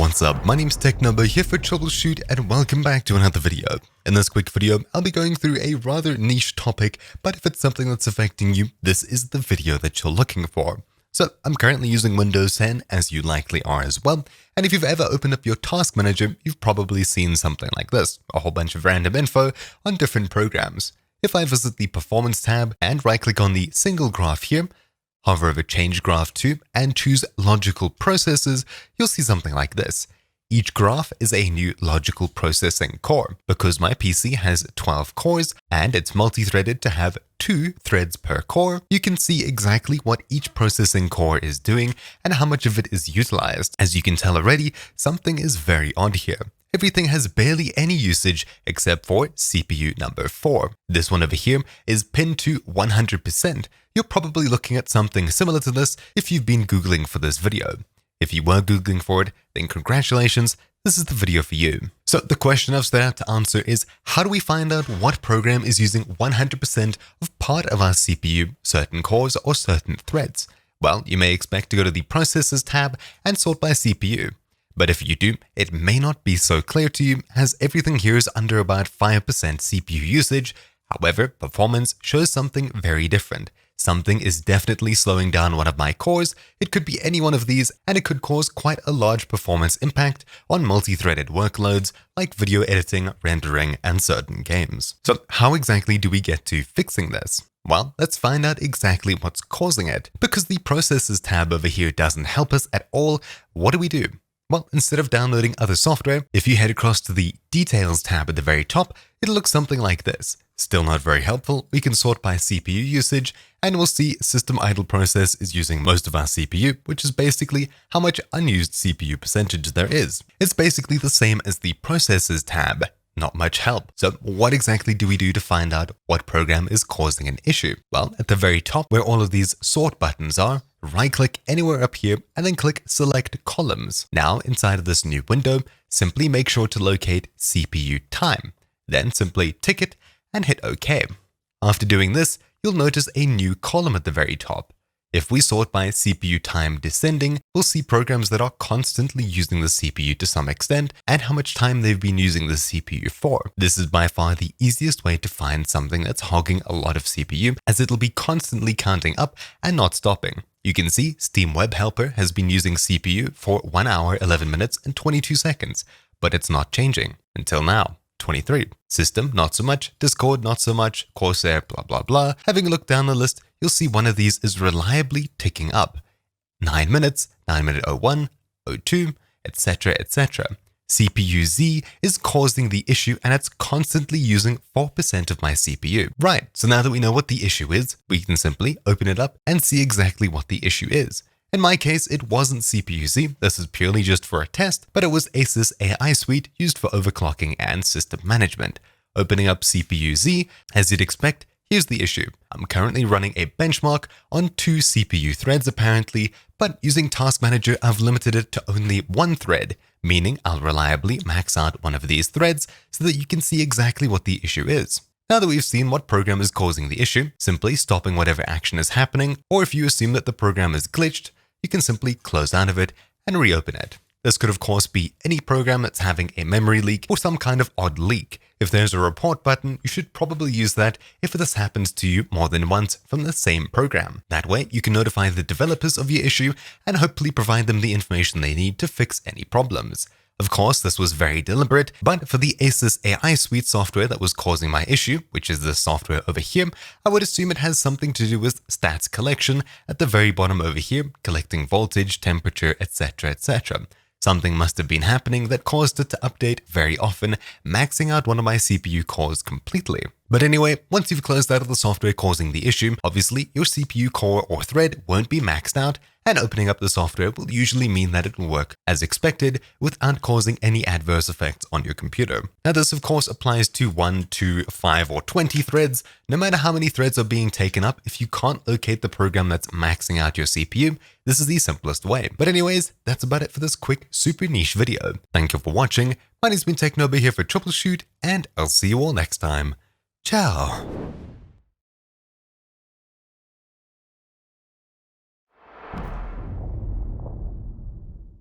What's up? My name's TechNumber here for Troubleshoot and welcome back to another video. In this quick video, I'll be going through a rather niche topic, but if it's something that's affecting you, this is the video that you're looking for. So I'm currently using Windows 10, as you likely are as well, and if you've ever opened up your task manager, you've probably seen something like this, a whole bunch of random info on different programs. If I visit the Performance tab and right-click on the single graph here, hover over Change Graph to and choose Logical Processes, you'll see something like this. Each graph is a new logical processing core. Because my PC has 12 cores and it's multi-threaded to have 2 threads per core, you can see exactly what each processing core is doing and how much of it is utilized. As you can tell already, something is very odd here. Everything has barely any usage except for CPU number 4. This one over here is pinned to 100%. You're probably looking at something similar to this if you've been Googling for this video. If you were Googling for it, then congratulations, this is the video for you. So the question I've set out to answer is, how do we find out what program is using 100% of part of our CPU, certain cores or certain threads? Well, you may expect to go to the Processes tab and sort by CPU. But if you do, it may not be so clear to you, as everything here is under about 5% CPU usage. However, performance shows something very different. Something is definitely slowing down one of my cores. It could be any one of these, and it could cause quite a large performance impact on multi-threaded workloads like video editing, rendering, and certain games. So how exactly do we get to fixing this? Well, let's find out exactly what's causing it. Because the Processes tab over here doesn't help us at all, what do? Well, instead of downloading other software, if you head across to the Details tab at the very top, it'll look something like this. Still not very helpful. We can sort by CPU usage, and we'll see System Idle Process is using most of our CPU, which is basically how much unused CPU percentage there is. It's basically the same as the Processes tab. Not much help. So what exactly do we do to find out what program is causing an issue? Well, at the very top where all of these sort buttons are, right-click anywhere up here and then click Select Columns. Now, inside of this new window, simply make sure to locate CPU time. Then simply tick it and hit OK. After doing this, you'll notice a new column at the very top. If we sort by CPU time descending, we'll see programs that are constantly using the CPU to some extent and how much time they've been using the CPU for. This is by far the easiest way to find something that's hogging a lot of CPU, as it'll be constantly counting up and not stopping. You can see Steam Web Helper has been using CPU for 1 hour, 11 minutes, and 22 seconds, but it's not changing until now. 23. System, not so much. Discord, not so much. Corsair, blah, blah, blah. Having a look down the list, you'll see one of these is reliably ticking up. 9 minutes, 9 minute 01, 02, etc., etc. CPU Z is causing the issue and it's constantly using 4% of my CPU. Right, so now that we know what the issue is, we can simply open it up and see exactly what the issue is. In my case, it wasn't CPU-Z, this is purely just for a test, but it was Asus AI Suite used for overclocking and system management. Opening up CPU-Z, as you'd expect, here's the issue. I'm currently running a benchmark on 2 CPU threads apparently, but using Task Manager, I've limited it to only 1 thread, meaning I'll reliably max out one of these threads so that you can see exactly what the issue is. Now that we've seen what program is causing the issue, simply stopping whatever action is happening, or if you assume that the program is glitched, you can simply close out of it and reopen it. This could of course be any program that's having a memory leak or some kind of odd leak. If there's a report button, you should probably use that if this happens to you more than once from the same program. That way, you can notify the developers of your issue and hopefully provide them the information they need to fix any problems. Of course, this was very deliberate, but for the Asus AI Suite software that was causing my issue, which is this software over here, I would assume it has something to do with stats collection at the very bottom over here, collecting voltage, temperature, etc., etc. Something must have been happening that caused it to update very often, maxing out one of my CPU cores completely. But anyway, once you've closed out of the software causing the issue, obviously your CPU core or thread won't be maxed out, and opening up the software will usually mean that it will work as expected without causing any adverse effects on your computer. Now this of course applies to 1, 2, 5, or 20 threads. No matter how many threads are being taken up, if you can't locate the program that's maxing out your CPU, this is the simplest way. But anyways, that's about it for this quick, super niche video. Thank you for watching. My name's been TechNoba here for Troubleshoot, and I'll see you all next time. Ciao.